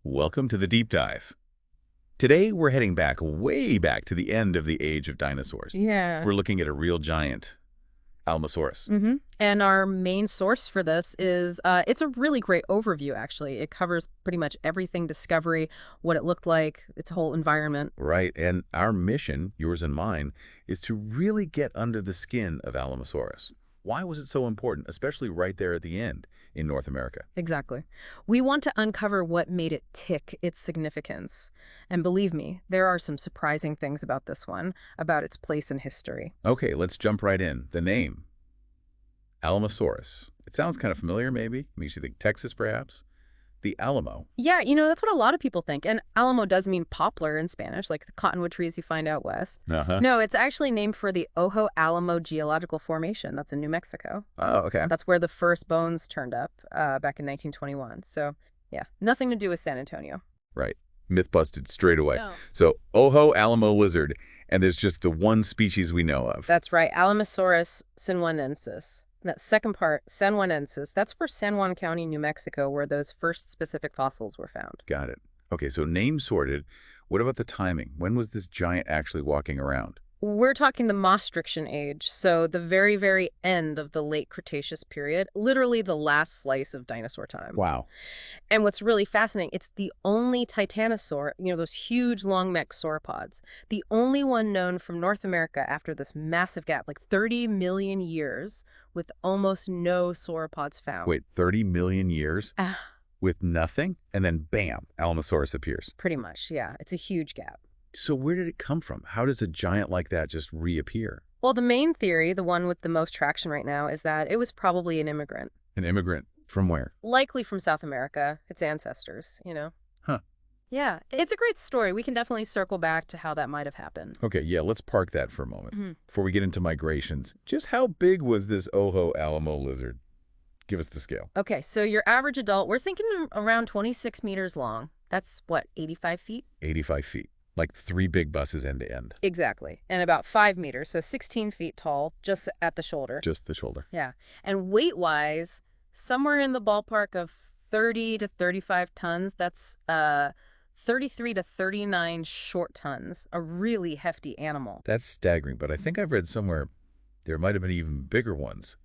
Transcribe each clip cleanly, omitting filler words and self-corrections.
Welcome to the deep dive. Today, we're heading back, way back to the end of the age of dinosaurs. Yeah. We're looking at a real giant, Alamosaurus. And our main source for this is, it's a really great overview, actually. It covers pretty much everything discovery, what it looked like, its whole environment. Right, and our mission, yours and mine, is to really get under the skin of Alamosaurus. Why was it so important, especially right there at the end in North America? Exactly. We want to uncover what made it tick, its significance. And believe me, there are some surprising things about this one, about its place in history. Okay, let's jump right in. The name, Alamosaurus. It sounds kind of familiar, maybe. Makes you think Texas, perhaps? The Alamo. Yeah, that's what a lot of people think. And Alamo does mean poplar in Spanish, like the cottonwood trees you find out west. Uh-huh. No, it's actually named for the Ojo Alamo Geological Formation. That's in New Mexico. Oh, okay. That's where the first bones turned up back in 1921. So, yeah, nothing to do with San Antonio. Right. Myth busted straight away. No. So, Ojo Alamo lizard, and there's just the one species we know of. That's right, Alamosaurus sinwanensis. That second part, Sinwanensis, that's for San Juan County, New Mexico, where those first specific fossils were found. Got it. Okay, so name sorted. What about the timing? When was this giant actually walking around? We're talking the Maastrichtian age, so the very, very end of the Late Cretaceous period, literally the last slice of dinosaur time. Wow. And what's really fascinating, it's the only titanosaur, those huge long-necked sauropods, the only one known from North America after this massive gap, like 30 million years, with almost no sauropods found. Wait, 30 million years? With nothing? And then bam, Alamosaurus appears. Pretty much, yeah. It's a huge gap. So where did it come from? How does a giant like that just reappear? Well, the main theory, the one with the most traction right now, is that it was probably an immigrant. An immigrant from where? Likely from South America, its ancestors. Huh. Yeah, it's a great story. We can definitely circle back to how that might have happened. Okay, yeah, let's park that for a moment. Before we get into migrations, just how big was this Ojo Alamo lizard? Give us the scale. Okay, so your average adult, we're thinking around 26 meters long. That's, what, 85 feet? 85 feet. Like 3 big buses end to end. Exactly. And about 5 meters, so 16 feet tall, just at the shoulder. Just the shoulder. Yeah. And weight-wise, somewhere in the ballpark of 30 to 35 tons. That's 33 to 39 short tons. A really hefty animal. That's staggering, but I think I've read somewhere there might have been even bigger ones.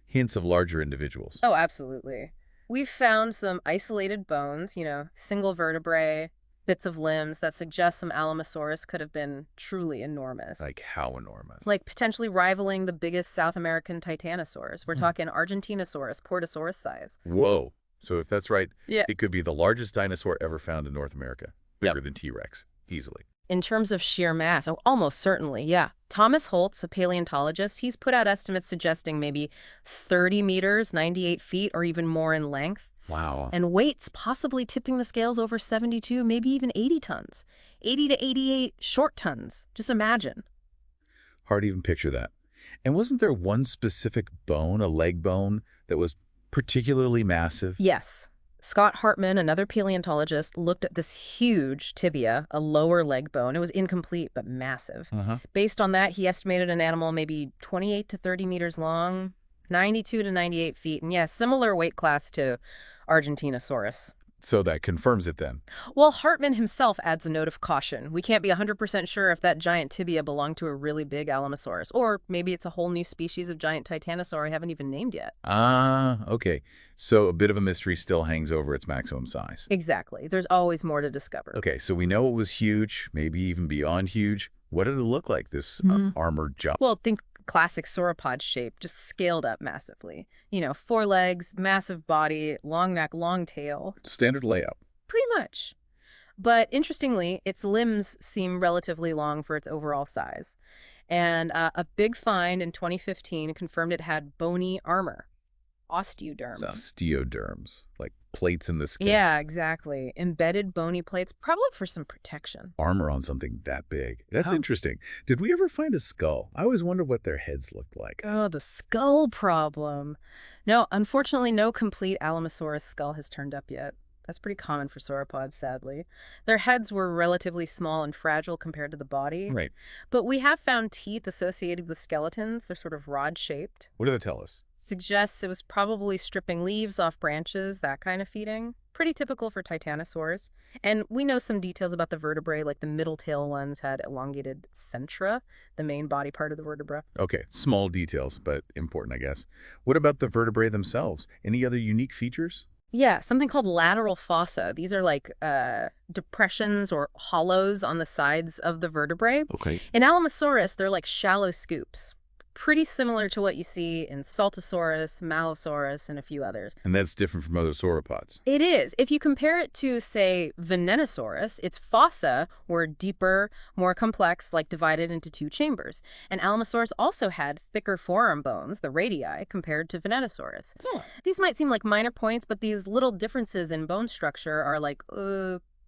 Hints of larger individuals. Oh, absolutely. We've found some isolated bones, single vertebrae, bits of limbs that suggest some Alamosaurus could have been truly enormous. Like how enormous? Like potentially rivaling the biggest South American titanosaurs. We're talking Argentinosaurus, Portosaurus size. Whoa. So if that's right, Yeah. it could be the largest dinosaur ever found in North America. Bigger Yep. than T-Rex, easily. In terms of sheer mass, oh, almost certainly, yeah. Thomas Holtz, a paleontologist, he's put out estimates suggesting maybe 30 meters, 98 feet, or even more in length. Wow. And weights possibly tipping the scales over 72, maybe even 80 tons. 80 to 88 short tons. Just imagine. Hard to even picture that. And wasn't there one specific bone, a leg bone, that was particularly massive? Yes. Scott Hartman, another paleontologist, looked at this huge tibia, a lower leg bone. It was incomplete, but massive. Based on that, he estimated an animal maybe 28 to 30 meters long, 92 to 98 feet, and yes, similar weight class to Argentinosaurus. So that confirms it then. Well, Hartman himself adds a note of caution. We can't be 100% sure if that giant tibia belonged to a really big Alamosaurus, or maybe it's a whole new species of giant titanosaur I haven't even named yet. Ah, okay. So a bit of a mystery still hangs over its maximum size. Exactly. There's always more to discover. Okay, so we know it was huge, maybe even beyond huge. What did it look like, this armored giant? Well, think classic sauropod shape, just scaled up massively. 4 legs, massive body, long neck, long tail. Standard layout. Pretty much. But interestingly, its limbs seem relatively long for its overall size. And a big find in 2015 confirmed it had bony armor. Osteoderms. Osteoderms, like plates in the skin. Yeah, exactly. Embedded bony plates, probably for some protection. Armor on something that big. That's Oh. interesting. Did we ever find a skull? I always wondered what their heads looked like. Oh, the skull problem. No, unfortunately, no complete Alamosaurus skull has turned up yet. That's pretty common for sauropods, sadly. Their heads were relatively small and fragile compared to the body. Right. But we have found teeth associated with skeletons. They're sort of rod-shaped. What do they tell us? Suggests it was probably stripping leaves off branches, that kind of feeding. Pretty typical for titanosaurs. And we know some details about the vertebrae, like the middle tail ones had elongated centra, the main body part of the vertebra. Okay, small details, but important, I guess. What about the vertebrae themselves? Any other unique features? Yeah, something called lateral fossa. These are like depressions or hollows on the sides of the vertebrae. Okay. In Alamosaurus, they're like shallow scoops, pretty similar to what you see in Saltosaurus, Malosaurus, and a few others. And that's different from other sauropods. It is. If you compare it to, say, Venenosaurus, its fossa were deeper, more complex, like divided into two chambers. And Alamosaurus also had thicker forearm bones, the radii, compared to Venenosaurus. These might seem like minor points, but these little differences in bone structure are like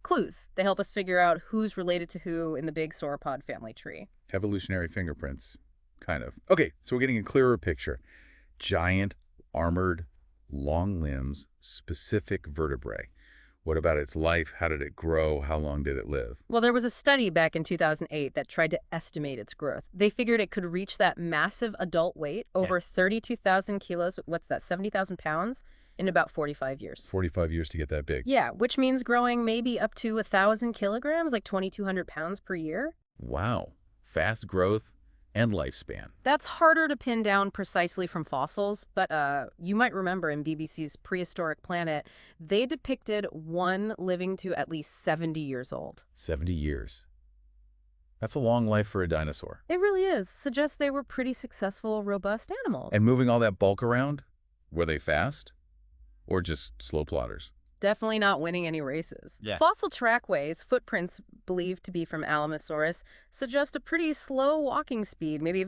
clues. They help us figure out who's related to who in the big sauropod family tree. Evolutionary fingerprints. Kind of. Okay, so we're getting a clearer picture. Giant, armored, long limbs, specific vertebrae. What about its life? How did it grow? How long did it live? Well, there was a study back in 2008 that tried to estimate its growth. They figured it could reach that massive adult weight, over 32,000 kilos, what's that, 70,000 pounds, in about 45 years. 45 years to get that big. Yeah, which means growing maybe up to 1,000 kilograms, like 2,200 pounds per year. Wow. Fast growth and lifespan. That's harder to pin down precisely from fossils, but you might remember in BBC's Prehistoric Planet, they depicted one living to at least 70 years old. 70 years. That's a long life for a dinosaur. It really is. Suggests they were pretty successful, robust animals. And moving all that bulk around, were they fast? Or just slow plotters? Definitely not winning any races. Yeah. Fossil trackways, footprints believed to be from Alamosaurus, suggest a pretty slow walking speed, maybe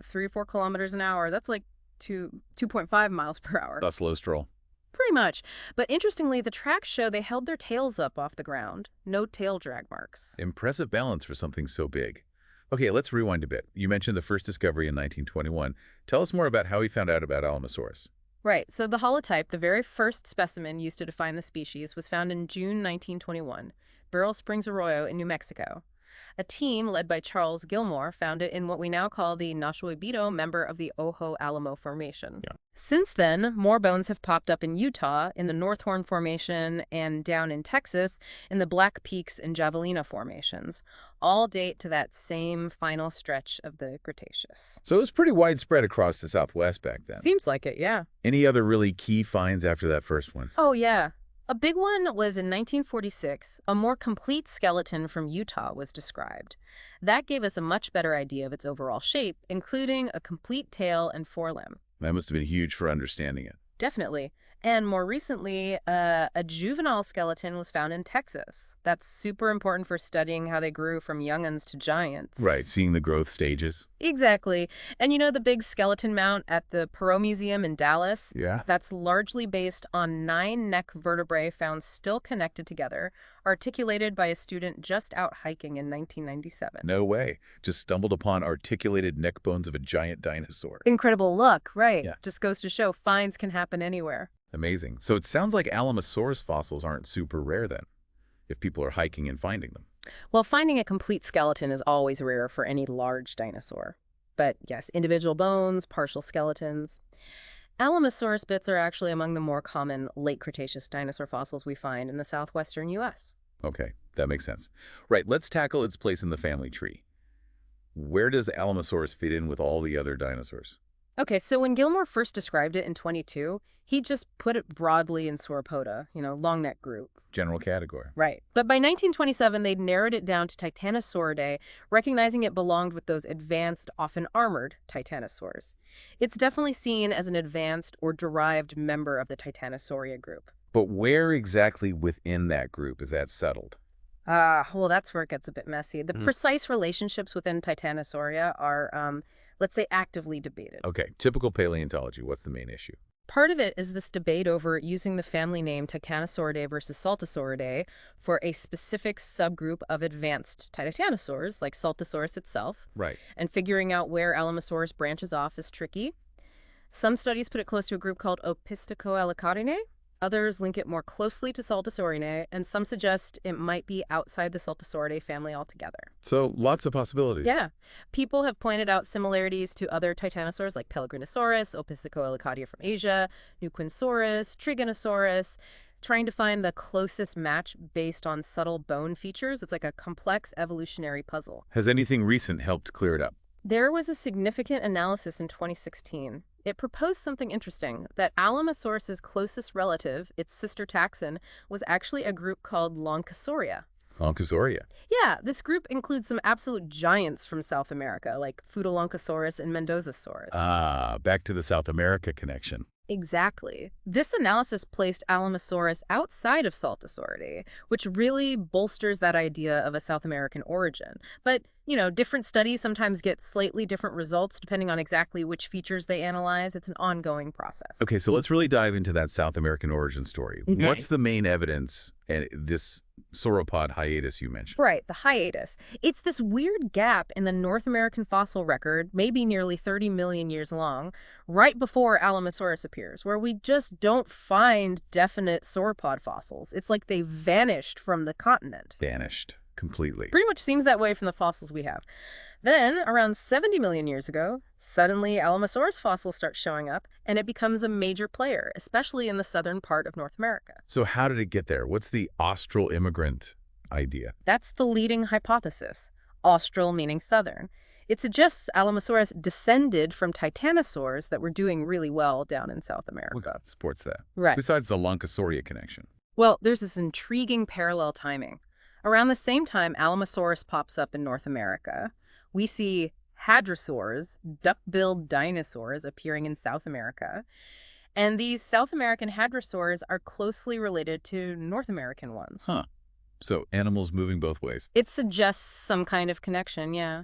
3 or 4 kilometers an hour. That's like 2.5 miles per hour. A slow stroll. Pretty much. But interestingly, the tracks show they held their tails up off the ground. No tail drag marks. Impressive balance for something so big. Okay, let's rewind a bit. You mentioned the first discovery in 1921. Tell us more about how he found out about Alamosaurus. Right, so the holotype, the very first specimen used to define the species, was found in June 1921, Beryl Springs Arroyo in New Mexico. A team led by Charles Gilmore found it in what we now call the Nashuibito member of the Ojo Alamo Formation. Yeah. Since then, more bones have popped up in Utah, in the North Horn Formation, and down in Texas, in the Black Peaks and Javelina formations. All date to that same final stretch of the Cretaceous. So it was pretty widespread across the Southwest back then. Seems like it, yeah. Any other really key finds after that first one? Oh, yeah. A big one was in 1946, a more complete skeleton from Utah was described. That gave us a much better idea of its overall shape, including a complete tail and forelimb. That must have been huge for understanding it. Definitely. And more recently, a juvenile skeleton was found in Texas. That's super important for studying how they grew from young'uns to giants. Right, seeing the growth stages. Exactly. And you know the big skeleton mount at the Perot Museum in Dallas? Yeah. That's largely based on 9 neck vertebrae found still connected together, articulated by a student just out hiking in 1997. No way. Just stumbled upon articulated neck bones of a giant dinosaur. Incredible luck, right? Yeah. Just goes to show finds can happen anywhere. Amazing. So it sounds like Alamosaurus fossils aren't super rare then, if people are hiking and finding them. Well, finding a complete skeleton is always rare for any large dinosaur. But yes, individual bones, partial skeletons. Alamosaurus bits are actually among the more common late Cretaceous dinosaur fossils we find in the southwestern U.S. Okay, that makes sense. Right, let's tackle its place in the family tree. Where does Alamosaurus fit in with all the other dinosaurs? Okay, so when Gilmore first described it in 22, he just put it broadly in Sauropoda, long neck group. General category. Right. But by 1927, they'd narrowed it down to Titanosauridae, recognizing it belonged with those advanced, often armored titanosaurs. It's definitely seen as an advanced or derived member of the Titanosauria group. But where exactly within that group is that settled? Well, that's where it gets a bit messy. The precise relationships within Titanosauria are, let's say, actively debated. Okay, typical paleontology. What's the main issue? Part of it is this debate over using the family name Titanosauridae versus Saltosauridae for a specific subgroup of advanced titanosaurs, like Saltosaurus itself. Right. And figuring out where Alamosaurus branches off is tricky. Some studies put it close to a group called Opisthecoelacarinae, Others link it more closely to Saltasaurinae, and some suggest it might be outside the Saltasauridae family altogether. So lots of possibilities. Yeah. People have pointed out similarities to other titanosaurs like Pellegrinosaurus, Opisthecoelacadia from Asia, Nuquinsaurus, Triganosaurus, trying to find the closest match based on subtle bone features. It's like a complex evolutionary puzzle. Has anything recent helped clear it up? There was a significant analysis in 2016. It proposed something interesting, that Alamosaurus's closest relative, its sister taxon, was actually a group called Loncosauria. Loncosauria. Yeah, this group includes some absolute giants from South America, like Pseudoloncosaurus and Mendozasaurus. Ah, back to the South America connection. Exactly. This analysis placed Alamosaurus outside of Saltasauridae, which really bolsters that idea of a South American origin. But, different studies sometimes get slightly different results depending on exactly which features they analyze. It's an ongoing process. Okay, so let's really dive into that South American origin story. Okay. What's the main evidence in this sauropod hiatus you mentioned? Right, the hiatus. It's this weird gap in the North American fossil record, maybe nearly 30 million years long, right before Alamosaurus appears, where we just don't find definite sauropod fossils. It's like they vanished from the continent. Vanished completely. Pretty much seems that way from the fossils we have. Then, around 70 million years ago, suddenly Alamosaurus fossils start showing up, and it becomes a major player, especially in the southern part of North America. So how did it get there? What's the austral immigrant idea? That's the leading hypothesis, austral meaning southern. It suggests Alamosaurus descended from titanosaurs that were doing really well down in South America. What supports that? Right. Besides the Loncosauria connection. Well, there's this intriguing parallel timing. Around the same time Alamosaurus pops up in North America, we see hadrosaurs, duck-billed dinosaurs, appearing in South America. And these South American hadrosaurs are closely related to North American ones. Huh. So animals moving both ways. It suggests some kind of connection, yeah.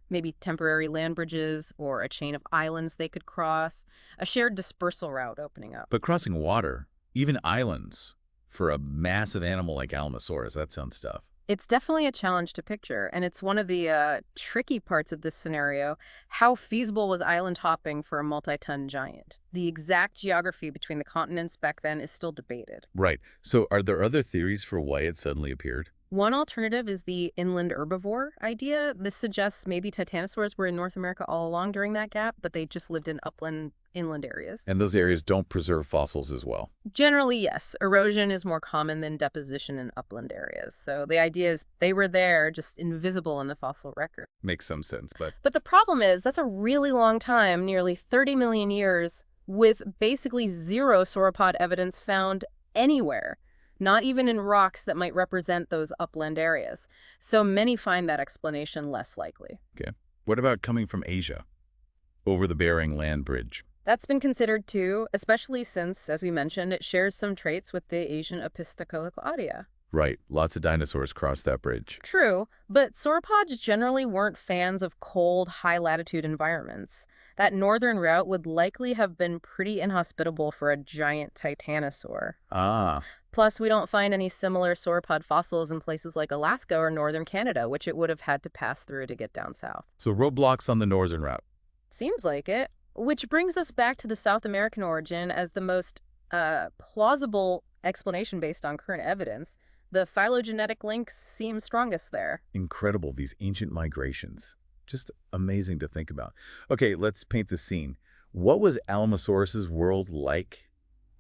Maybe temporary land bridges or a chain of islands they could cross, a shared dispersal route opening up. But crossing water, even islands, for a massive animal like Alamosaurus, that sounds tough. It's definitely a challenge to picture, and it's one of the tricky parts of this scenario. How feasible was island hopping for a multi-ton giant? The exact geography between the continents back then is still debated. Right. So are there other theories for why it suddenly appeared? One alternative is the inland herbivore idea. This suggests maybe titanosaurs were in North America all along during that gap, but they just lived in inland areas. And those areas don't preserve fossils as well. Generally, yes. Erosion is more common than deposition in upland areas. So the idea is they were there, just invisible in the fossil record. Makes some sense, but... But the problem is that's a really long time, nearly 30 million years, with basically zero sauropod evidence found anywhere. Not even in rocks that might represent those upland areas. So many find that explanation less likely. Okay. What about coming from Asia, over the Bering Land Bridge? That's been considered too, especially since, as we mentioned, it shares some traits with the Asian Opisthecoelacadia. Right. Lots of dinosaurs crossed that bridge. True, but sauropods generally weren't fans of cold, high-latitude environments. That northern route would likely have been pretty inhospitable for a giant titanosaur. Ah. Plus, we don't find any similar sauropod fossils in places like Alaska or northern Canada, which it would have had to pass through to get down south. So roadblocks on the northern route. Seems like it. Which brings us back to the South American origin as the most plausible explanation based on current evidence. The phylogenetic links seem strongest there. Incredible, these ancient migrations. Just amazing to think about. Okay, let's paint the scene. What was Alamosaurus's world like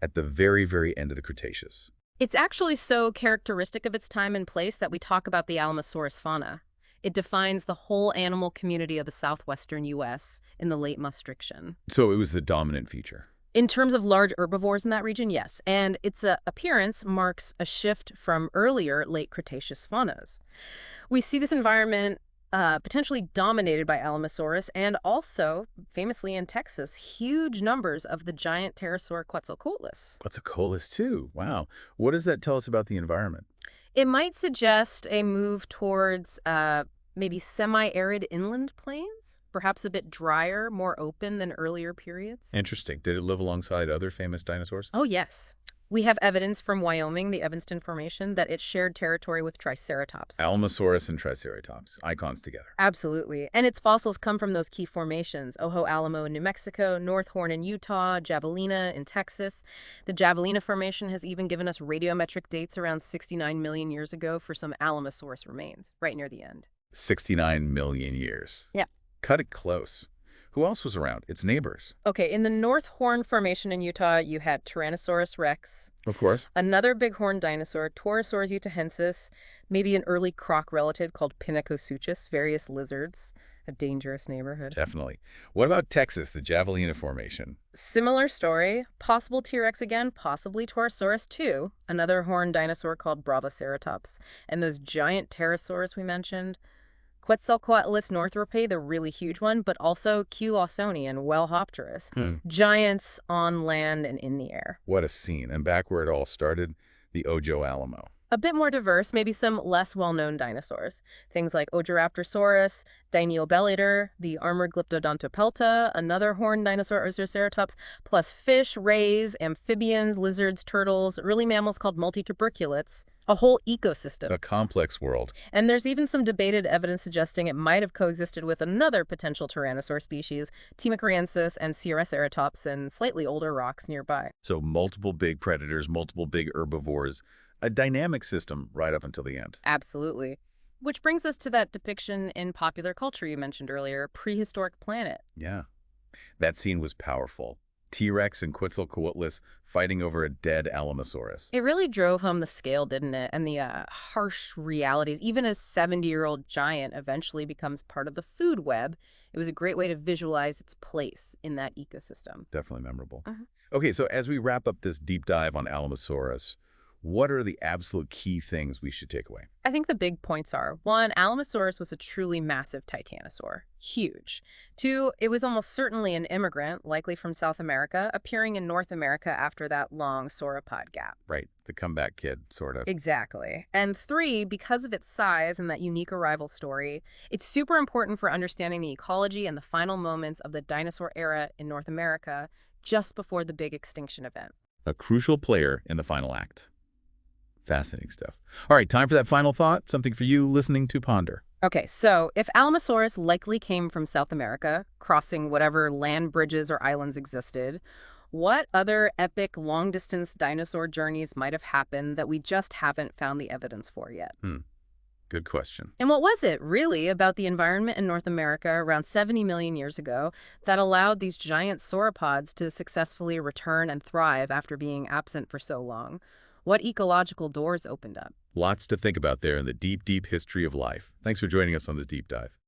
at the very, very end of the Cretaceous? It's actually so characteristic of its time and place that we talk about the Alamosaurus fauna. It defines the whole animal community of the southwestern U.S. in the late Maastrichtian. So it was the dominant feature. In terms of large herbivores in that region, yes. And its appearance marks a shift from earlier late Cretaceous faunas. We see this environment potentially dominated by Alamosaurus and also, famously in Texas, huge numbers of the giant pterosaur Quetzalcoatlus. Quetzalcoatlus too. Wow. What does that tell us about the environment? It might suggest a move towards maybe semi-arid inland plains, perhaps a bit drier, more open than earlier periods. Interesting. Did it live alongside other famous dinosaurs? Oh, yes. We have evidence from Wyoming, the Evanston Formation, that it shared territory with Triceratops. Alamosaurus and Triceratops, icons together. Absolutely. And its fossils come from those key formations: Ojo Alamo in New Mexico, North Horn in Utah, Javelina in Texas. The Javelina Formation has even given us radiometric dates around 69 million years ago for some Alamosaurus remains, right near the end. 69 million years. Yeah. Cut it close. Who else was around? Its neighbors. Okay, in the North Horn Formation in Utah, you had Tyrannosaurus rex, Of course. another bighorn dinosaur, Torosaurus utahensis, maybe an early croc relative called Pinacosuchus, various lizards, a dangerous neighborhood. Definitely. What about Texas, the Javelina Formation? Similar story, possible T-Rex again, possibly Torosaurus too, another horned dinosaur called Bravoceratops, and those giant pterosaurs we mentioned. Quetzalcoatlus northrope, the really huge one, but also Q. lawsoni and Wellhopterus, giants on land and in the air. What a scene. And back where it all started, the Ojo Alamo. A bit more diverse, maybe some less well-known dinosaurs. Things like Ojoraptorsaurus, Diniobellidator, the armored Glyptodontopelta, another horned dinosaur Triceratops, plus fish, rays, amphibians, lizards, turtles, early mammals called multituberculates, a whole ecosystem. A complex world. And there's even some debated evidence suggesting it might have coexisted with another potential tyrannosaur species, Timocariensis and Siraceratops, in slightly older rocks nearby. So multiple big predators, multiple big herbivores, a dynamic system right up until the end. Absolutely. Which brings us to that depiction in popular culture you mentioned earlier, Prehistoric Planet. Yeah. That scene was powerful. T-Rex and Quetzalcoatlus fighting over a dead Alamosaurus. It really drove home the scale, didn't it? And the harsh realities. Even a 70-year-old giant eventually becomes part of the food web. It was a great way to visualize its place in that ecosystem. Definitely memorable. Okay, so as we wrap up this deep dive on Alamosaurus, what are the absolute key things we should take away? I think the big points are: 1, Alamosaurus was a truly massive titanosaur. Huge. 2, it was almost certainly an immigrant, likely from South America, appearing in North America after that long sauropod gap. Right, the comeback kid, sort of. Exactly. And 3, because of its size and that unique arrival story, it's super important for understanding the ecology and the final moments of the dinosaur era in North America just before the big extinction event. A crucial player in the final act. Fascinating stuff. All right, time for that final thought, something for you listening to ponder. Okay, so if Alamosaurus likely came from South America, crossing whatever land bridges or islands existed, what other epic long-distance dinosaur journeys might have happened that we just haven't found the evidence for yet? Good question. And what was it, really, about the environment in North America around 70 million years ago that allowed these giant sauropods to successfully return and thrive after being absent for so long? What ecological doors opened up? Lots to think about there in the deep, deep history of life. Thanks for joining us on this deep dive.